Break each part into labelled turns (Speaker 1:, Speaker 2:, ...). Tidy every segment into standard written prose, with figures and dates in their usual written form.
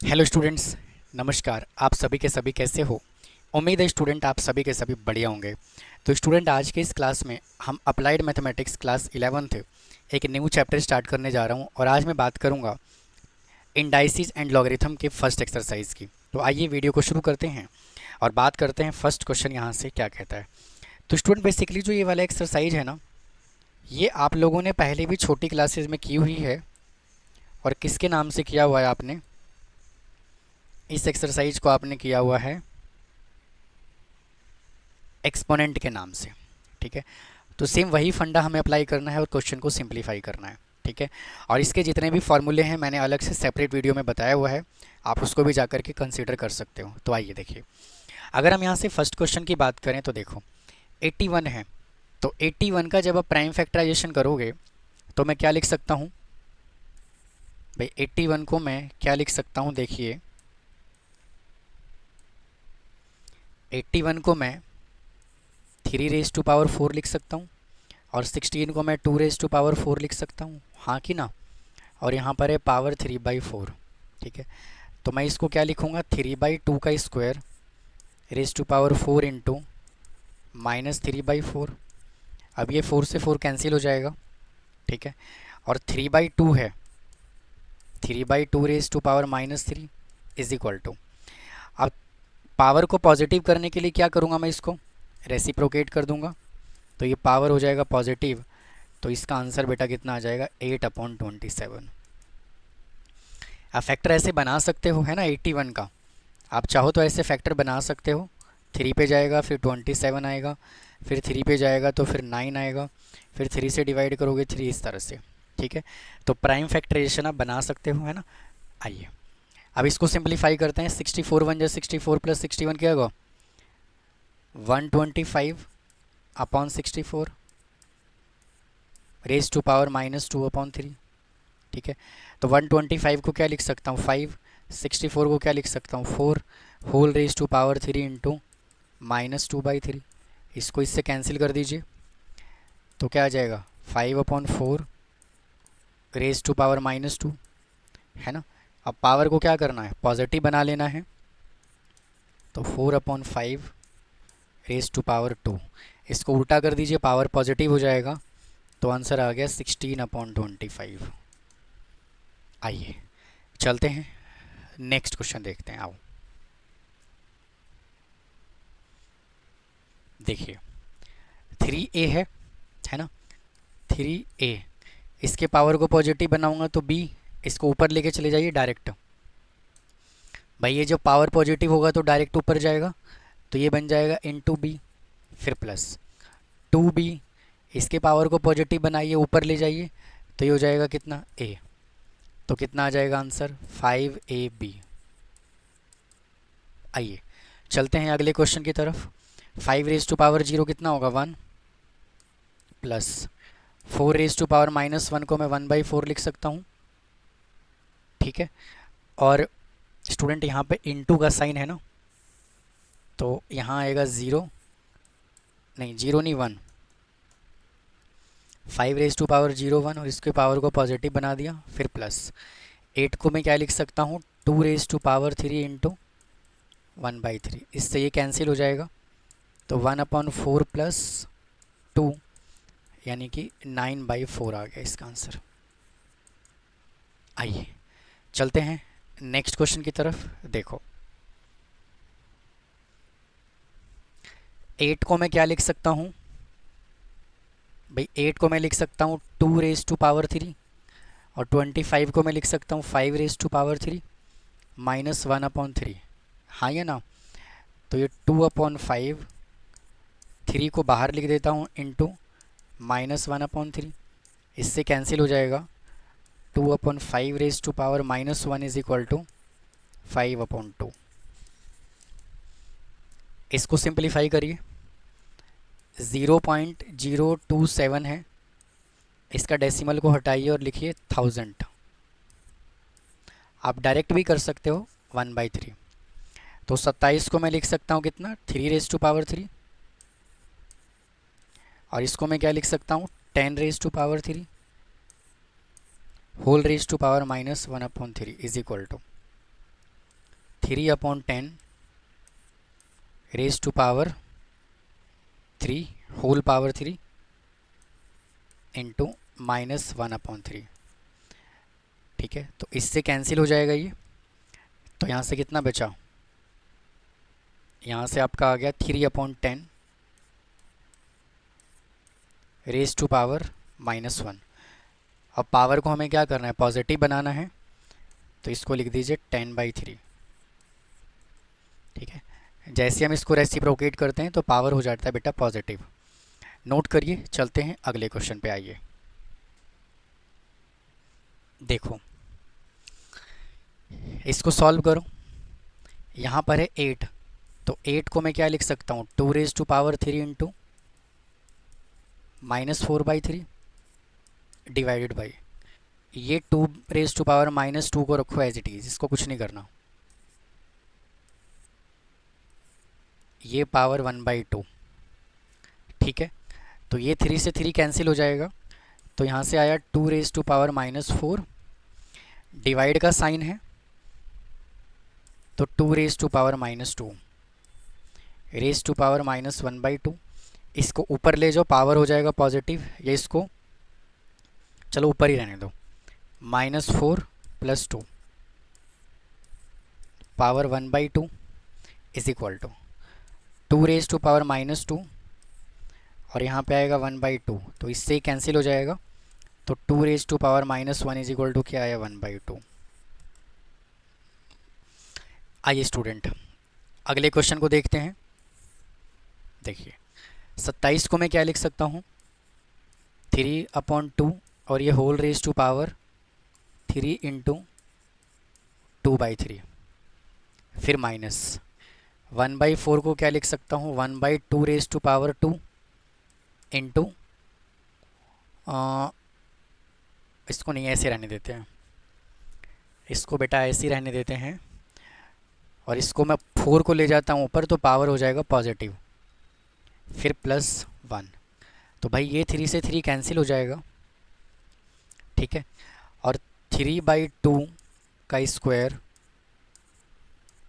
Speaker 1: Hello students, नमस्कार। आप सभी के सभी कैसे हो? उम्मीद है स्टूडेंट आप सभी के सभी बढ़िया होंगे। तो स्टूडेंट, आज के इस क्लास में हम अप्लाइड मैथमेटिक्स क्लास 11th एक न्यू चैप्टर स्टार्ट करने जा रहा हूं और आज मैं बात करूंगा इंडाइसिस एंड लॉगरिथम के फर्स्ट एक्सरसाइज की। तो आइए वीडियो को शुरू करते हैं और बात करते हैं फर्स्ट क्वेश्चन यहाँ से क्या कहता है। तो स्टूडेंट, बेसिकली जो ये वाला एक्सरसाइज है ना, ये आप लोगों ने पहले भी छोटी क्लासेज में की हुई है। और किसके नाम से किया हुआ है आपने? इस एक्सरसाइज को आपने किया हुआ है एक्सपोनेंट के नाम से। ठीक है, तो सेम वही फंडा हमें अप्लाई करना है और क्वेश्चन को सिंप्लीफाई करना है। ठीक है, और इसके जितने भी फॉर्मूले हैं मैंने अलग से सेपरेट वीडियो में बताया हुआ है, आप उसको भी जाकर के कंसीडर कर सकते हो। तो आइए देखिए, अगर हम यहाँ से फर्स्ट क्वेश्चन की बात करें तो देखो 81 है। तो 81 का जब आप प्राइम फैक्टराइजेशन करोगे तो मैं क्या लिख सकता हूँ भाई? 81 को मैं क्या लिख सकता हूँ? देखिए 81 को मैं 3 रेज़ टू पावर 4 लिख सकता हूँ और 16 को मैं 2 रेज़ टू पावर 4 लिख सकता हूँ, हाँ कि ना? और यहाँ पर है पावर 3/4। ठीक है, तो मैं इसको क्या लिखूँगा? 3/2 का square raise to power 4 into -3/4। अब ये 4 से 4 कैंसिल हो जाएगा। ठीक है, और 3/2 है, 3/2 raise to power -3 is equal to. अब पावर को पॉजिटिव करने के लिए क्या करूँगा? मैं इसको रेसिप्रोकेट कर दूंगा, तो ये पावर हो जाएगा पॉजिटिव। तो इसका आंसर बेटा कितना आ जाएगा? 8/27। आप फैक्टर ऐसे बना सकते हो, है ना? 81 का आप चाहो तो ऐसे फैक्टर बना सकते हो। 3 पे जाएगा फिर 27 आएगा, फिर 3 पे जाएगा तो फिर 9 आएगा, फिर 3 से डिवाइड करोगे 3, इस तरह से। ठीक है, तो प्राइम फैक्टराइजेशन आप बना सकते हो, है ना? आइए अब इसको सिंप्लीफाई करते हैं। 64 1 जा 64 प्लस 61 क्या होगा? 125/64 रेज़ टू पावर -2/3। ठीक है, तो 125 को क्या लिख सकता हूँ? 5। 64 को क्या लिख सकता हूँ? 4 whole raise to power 3 into -2/3। इसको इससे कैंसिल कर दीजिए, तो क्या आ जाएगा? 5/4 रेज़ टू पावर -2, है ना? अब पावर को क्या करना है? पॉजिटिव बना लेना है, तो 4/5 रेज़ टू पावर 2। इसको उल्टा कर दीजिए, पावर पॉजिटिव हो जाएगा, तो आंसर आ गया 16/25। आइए चलते हैं नेक्स्ट क्वेश्चन देखते हैं। आओ देखिए 3a है ना? 3a, इसके पावर को पॉजिटिव बनाऊंगा तो b, इसको ऊपर लेके चले जाइए डायरेक्ट। भाई ये जब पावर पॉजिटिव होगा तो डायरेक्ट ऊपर जाएगा, तो ये बन जाएगा इंटू बी, फिर प्लस 2b, इसके पावर को पॉजिटिव बनाइए, ऊपर ले जाइए, तो ये हो जाएगा कितना? a। तो कितना आ जाएगा आंसर? 5ab। आइए चलते हैं अगले क्वेश्चन की तरफ। 5 रेज़ टू पावर 0 कितना होगा? 1 प्लस 4 रेज़ टू पावर -1 को मैं 1/4 लिख सकता हूँ। ठीक है, और स्टूडेंट यहाँ पे इंटू का साइन है ना, तो यहाँ आएगा 0, नहीं 0 नहीं 1। 5 रेज़ टू पावर 0 1 और इसके पावर को पॉजिटिव बना दिया, फिर प्लस 8 को मैं क्या लिख सकता हूँ? 2 रेज़ टू पावर 3 इंटू 1/3। इससे ये कैंसिल हो जाएगा, तो 1/4 प्लस 2 यानी कि 9/4 आ गया इसका आंसर। आइए चलते हैं नेक्स्ट क्वेश्चन की तरफ। देखो 8 को मैं क्या लिख सकता हूँ भाई? 8 को मैं लिख सकता हूँ 2 रेज़ टू पावर 3 और 25 को मैं लिख सकता हूँ 5 रेज़ टू पावर 3 -1/3, हाँ या ना? तो ये 2/5, 3 को बाहर लिख देता हूँ इंटू -1/3, इससे कैंसिल हो जाएगा। 2/5 raise to power -1 is equal to 5/2। इसको सिंप्लीफाई करिए, 0.027 है, इसका डेसिमल को हटाइए और लिखिए 1000। आप डायरेक्ट भी कर सकते हो 1/3। तो 27 को मैं लिख सकता हूँ कितना? 3 रेज़ टू पावर 3, और इसको मैं क्या लिख सकता हूँ? 10 raise to power 3 whole raise to power -1/3 is equal to 3/10 raise to power 3 whole power 3 into -1/3। ठीक है, तो इससे कैंसिल हो जाएगा ये। तो यहाँ से कितना बचा, यहाँ से आपका आ गया 3/10 रेज टू पावर -1। अब पावर को हमें क्या करना है, पॉजिटिव बनाना है, तो इसको लिख दीजिए 10/3। ठीक है, जैसे हम इसको रेसिप्रोकेट करते हैं तो पावर हो जाता है बेटा पॉजिटिव। नोट करिए, चलते हैं अगले क्वेश्चन पे। आइए देखो, इसको सॉल्व करो। यहाँ पर है 8, तो 8 को मैं क्या लिख सकता हूँ, 2 raise to power 3 into -4/3 divided by ये 2 रेज टू पावर -2 को रखो एज इट इज़, इसको कुछ नहीं करना। ये पावर 1/2। ठीक है, तो ये 3 से 3 कैंसिल हो जाएगा, तो यहाँ से आया 2 रेज टू पावर -4, डिवाइड का साइन है तो 2 raise to power -2 raise to power -1/2। इसको ऊपर ले जाओ, पावर हो जाएगा पॉजिटिव, ये इसको चलो ऊपर ही रहने दो, -4 + 2 power 1/2 is equal to 2 raise to power -2 और यहाँ पे आएगा 1/2, तो इससे ही कैंसिल हो जाएगा। तो 2 raise to power -1 is equal to क्या आया, 1/2। आइए स्टूडेंट अगले क्वेश्चन को देखते हैं। देखिए 27 को मैं क्या लिख सकता हूँ, 3/2 और ये whole raise to power 3 into 2/3, फिर माइनस 1/4 को क्या लिख सकता हूँ, 1/2 रेज टू पावर 2 इंटू इसको नहीं, ऐसे रहने देते हैं, इसको बेटा ऐसे ही रहने देते हैं, और इसको मैं 4 को ले जाता हूँ ऊपर तो पावर हो जाएगा पॉजिटिव, फिर +1। तो भाई ये 3 से 3 कैंसिल हो जाएगा। ठीक है, और 3/2 का स्क्वायर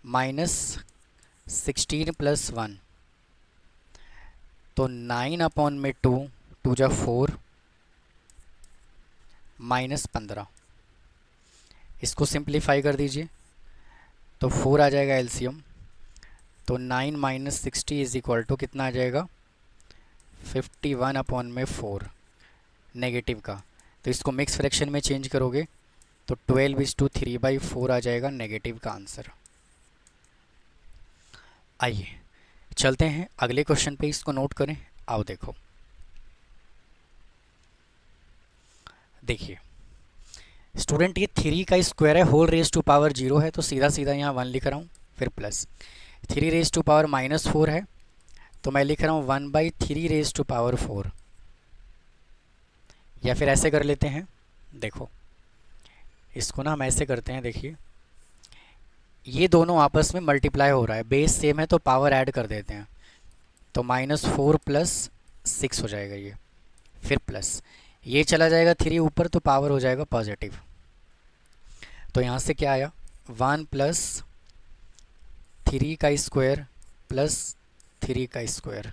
Speaker 1: -16 + 1, तो 9/2 2 जा 4 -15। इसको सिंप्लीफाई कर दीजिए तो 4 आ जाएगा एलसीएम, तो 9 - 60 इज इक्वल टू कितना आ जाएगा, 51/4 नेगेटिव का। तो इसको मिक्स फ्रैक्शन में चेंज करोगे तो 12:3/4 आ जाएगा नेगेटिव का आंसर। आइए चलते हैं अगले क्वेश्चन पे, इसको नोट करें। आओ देखो, देखिए स्टूडेंट ये 3 का स्क्वायर है, होल रेज टू पावर 0 है, तो सीधा सीधा यहाँ 1 लिख रहा हूँ, फिर प्लस 3 रेज टू पावर -4 है, तो मैं लिख रहा हूँ 1/3 रेज टू पावर 4। या फिर ऐसे कर लेते हैं, देखो इसको ना हम ऐसे करते हैं, देखिए ये दोनों आपस में मल्टीप्लाई हो रहा है, बेस सेम है तो पावर ऐड कर देते हैं, तो -4 + 6 हो जाएगा ये, फिर प्लस ये चला जाएगा 3 ऊपर तो पावर हो जाएगा पॉजिटिव। तो यहाँ से क्या आया, 1 + 3 का स्क्वायर + 3 का स्क्वायर,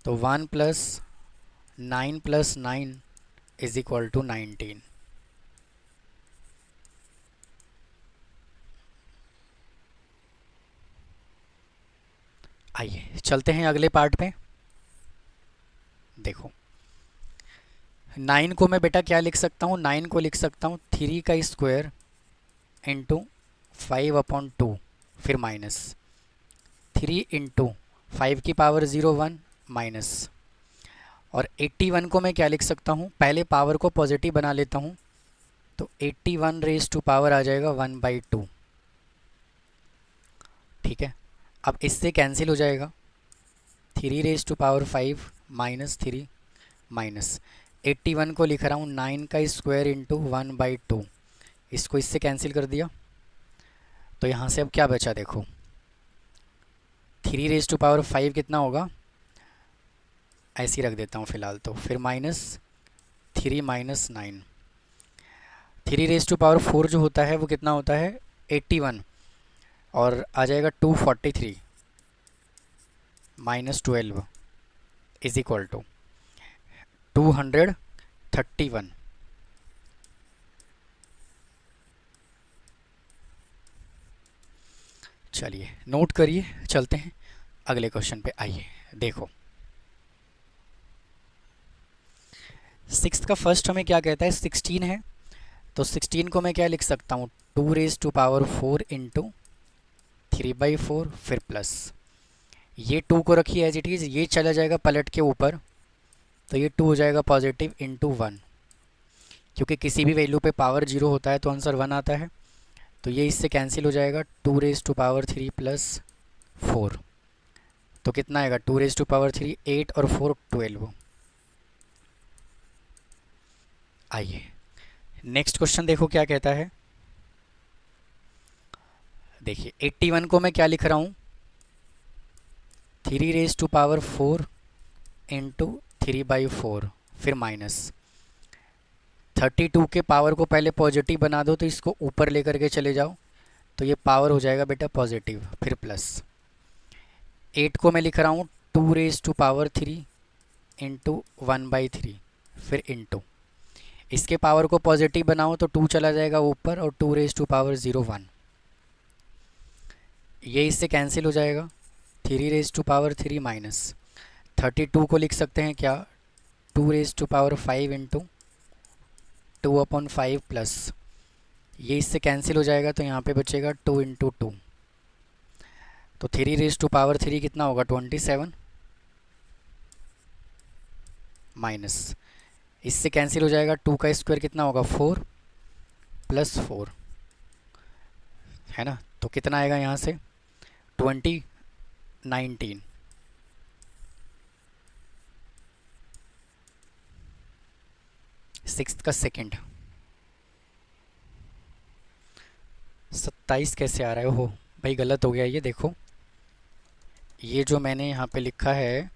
Speaker 1: तो 1 + 9 + 9 इज इक्वल टू 19। आइए चलते हैं अगले पार्ट पे। देखो 9 को मैं बेटा क्या लिख सकता हूँ, 9 को लिख सकता हूँ 3 का स्क्वायर इंटू 5/2, फिर -3 इंटू 5 की पावर 0 1 माइनस, और 81 को मैं क्या लिख सकता हूँ, पहले पावर को पॉजिटिव बना लेता हूँ, तो 81 रेज टू पावर आ जाएगा 1/2। ठीक है, अब इससे कैंसिल हो जाएगा, 3 रेज टू पावर 5 -3 माइनस 81 को लिख रहा हूँ 9 का स्क्वायर इंटू 1/2, इसको इससे कैंसिल कर दिया, तो यहाँ से अब क्या बचा देखो, 3 रेज टू पावर 5 कितना होगा, ऐसे ही रख देता हूँ फ़िलहाल तो, फिर -3 - 9, 3 रेज टू पावर 4 जो होता है वो कितना होता है 81, और आ जाएगा 243 माइनस 12 इज इक्वल टू 231। चलिए नोट करिए, चलते हैं अगले क्वेश्चन पे। आइए देखो, सिक्स का फर्स्ट हमें क्या कहता है, 16 है। तो 16 को मैं क्या लिख सकता हूँ, 2⁴ इंटू 3/4 फिर प्लस ये 2 को रखिए एज इट इज़, ये चला जाएगा पलट के ऊपर, तो ये 2 हो जाएगा पॉजिटिव इंटू 1, क्योंकि किसी भी वैल्यू पे पावर 0 होता है तो आंसर 1 आता है। तो ये इससे कैंसिल हो जाएगा, 2⁻³ प्लस 4, तो कितना आएगा, 2⁻3 8 और 4 12। आइए नेक्स्ट क्वेश्चन देखो क्या कहता है। देखिए 81 को मैं क्या लिख रहा हूँ, 3⁴ इंटू 3/4 फिर माइनस 32 के पावर को पहले पॉजिटिव बना दो, तो इसको ऊपर लेकर के चले जाओ, तो ये पावर हो जाएगा बेटा पॉजिटिव फिर प्लस 8 को मैं लिख रहा हूँ 2⁻³ इंटू 1/3 फिर इंटू, इसके पावर को पॉजिटिव बनाओ तो 2 चला जाएगा ऊपर और 2⁻0 1, ये इससे कैंसिल हो जाएगा, 3⁻³ माइनस 32 को लिख सकते हैं क्या, 2⁵ इंटू 2/5 प्लस, ये इससे कैंसिल हो जाएगा, तो यहाँ पे बचेगा 2 इंटू 2, तो 3⁻³ कितना होगा 27 माइनस, इससे कैंसिल हो जाएगा, 2 का स्क्वायर कितना होगा 4 प्लस 4 है ना, तो कितना आएगा यहाँ से 19। सिक्स्थ का सेकंड 27 कैसे आ रहा है, हो भाई गलत हो गया ये, देखो ये जो मैंने यहाँ पे लिखा है,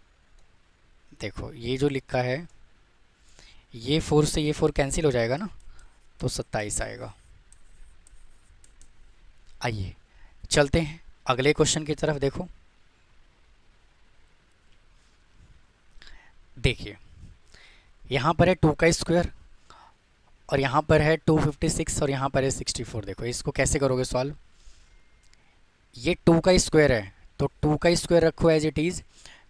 Speaker 1: देखो ये जो लिखा है, ये 4 से ये 4 कैंसिल हो जाएगा ना, तो 27 आएगा। आइए चलते हैं अगले क्वेश्चन की तरफ। देखो देखिए यहाँ पर है 2 का स्क्वायर और यहाँ पर है 256 और यहाँ पर है 64। देखो इसको कैसे करोगे सॉल्व, ये 2 का स्क्वायर है तो 2 का स्क्वायर रखो एज इट इज़,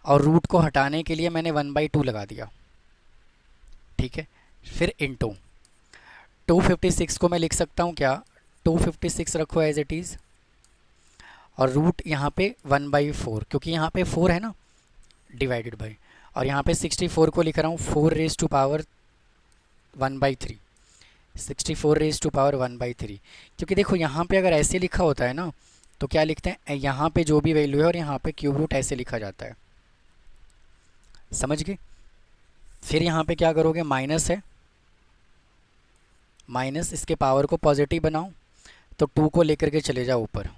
Speaker 1: और रूट को हटाने के लिए मैंने 1/2 लगा दिया, ठीक है। फिर इंटू 256 को मैं लिख सकता हूँ क्या, 256 रखो एज इट इज़, और रूट यहाँ पे 1/4, क्योंकि यहाँ पे 4 है ना, डिवाइडेड बाई, और यहाँ पे 64 को लिख रहा हूँ 4⁻1/3, 64⁻1/3, क्योंकि देखो यहाँ पे अगर ऐसे लिखा होता है ना, तो क्या लिखते हैं, यहाँ पे जो भी वैल्यू है और यहाँ पे क्यूब रूट ऐसे लिखा जाता है, समझ गए। फिर यहाँ पे क्या करोगे, माइनस है, माइनस इसके पावर को पॉजिटिव बनाओ, तो 2 को लेकर के चले जाओ ऊपर,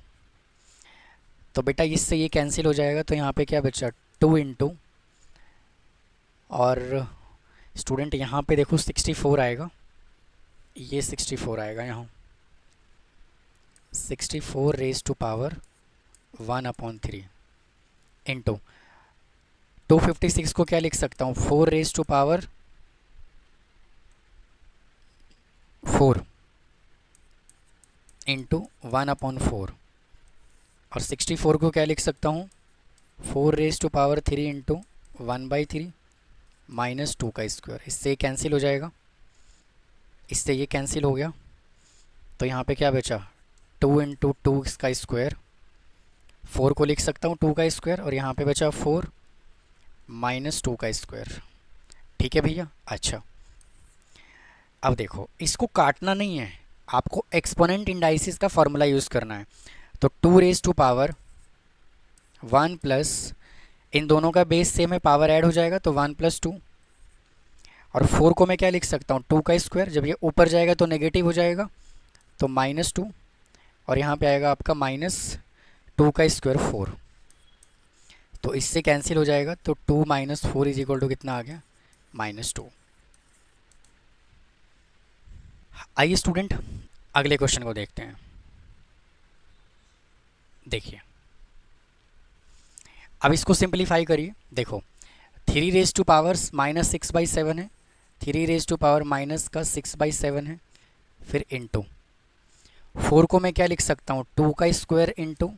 Speaker 1: तो बेटा इससे ये कैंसिल हो जाएगा, तो यहाँ पे क्या बचा 2 इंटू, और स्टूडेंट यहाँ पे देखो 64 आएगा, ये 64 आएगा यहाँ, 64⁻1/3 इंटू 256 को क्या लिख सकता हूँ, 4⁻4 इंटू 1/4, और 64 को क्या लिख सकता हूँ, 4⁻3 इंटू 1/3 माइनस 2 का स्क्वायर, इससे कैंसिल हो जाएगा, इससे ये कैंसिल हो गया, तो यहाँ पे क्या बचा 2 इंटू 2 का स्क्वायर, 4 को लिख सकता हूँ 2 का स्क्वायर, और यहाँ पे बचा 4 माइनस 2 का स्क्वायर, ठीक है भैया। अच्छा अब देखो इसको काटना नहीं है, आपको एक्सपोनेंट इंडाइसिस का फॉर्मूला यूज़ करना है, तो 2⁻1 प्लस, इन दोनों का बेस सेम है, पावर ऐड हो जाएगा तो 1 + 2, और 4 को मैं क्या लिख सकता हूँ 2 का स्क्वायर, जब ये ऊपर जाएगा तो नेगेटिव हो जाएगा, तो -2, और यहाँ पे आएगा आपका -2 का स्क्वायर 4, तो इससे कैंसिल हो जाएगा, तो 2 - 4 = कितना आ गया -2। आइए स्टूडेंट अगले क्वेश्चन को देखते हैं। देखिए अब इसको सिंप्लीफाई करिए। देखो 3 माइनस 6/7 है, 3 माइनस का 6/7 है, फिर इंटू 4 को मैं क्या लिख सकता हूँ 2 का स्क्वायर इंटू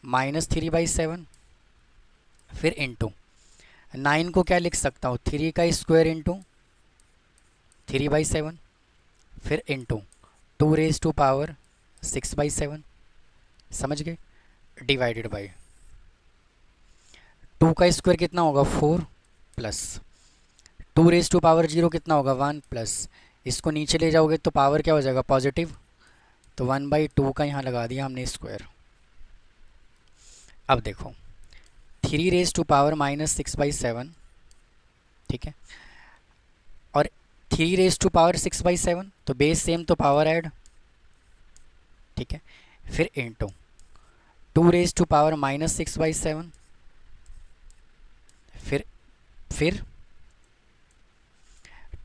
Speaker 1: -3/7, फिर इंटू 9 को क्या लिख सकता हूँ 3 का स्क्वायर इंटू 3/7, फिर इंटू 2 6/7। समझ गए? डिवाइडेड बाई 2 का स्क्वायर कितना होगा 4 प्लस 2 0 कितना होगा 1 प्लस, इसको नीचे ले जाओगे तो पावर क्या हो जाएगा पॉजिटिव, तो 1/2 का यहाँ लगा दिया हमने स्क्वायर। अब देखो 3 ठीक है, और 3 तो बेस सेम तो पावर ऐड, ठीक है, फिर इंटू 2 फिर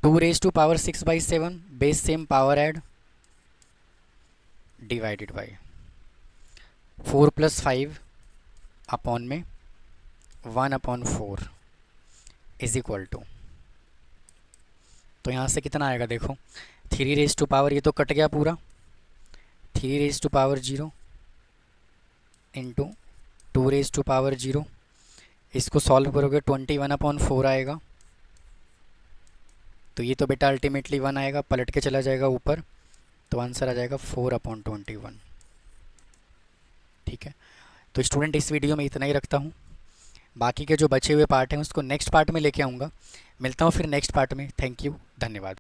Speaker 1: 2 base same power add, divided by 4 + 5 upon में 1/4 इज इक्वल टू, तो यहाँ से कितना आएगा देखो 3 ये तो कट गया पूरा, 3 इंटू 2 इसको सॉल्व करोगे 21/4 आएगा, तो ये तो बेटा अल्टीमेटली 1 आएगा, पलट के चला जाएगा ऊपर, तो आंसर आ जाएगा 4/21। ठीक है, तो स्टूडेंट इस वीडियो में इतना ही रखता हूँ, बाकी के जो बचे हुए पार्ट हैं उसको नेक्स्ट पार्ट में लेके आऊँगा। मिलता हूँ फिर नेक्स्ट पार्ट में। थैंक यू, धन्यवाद।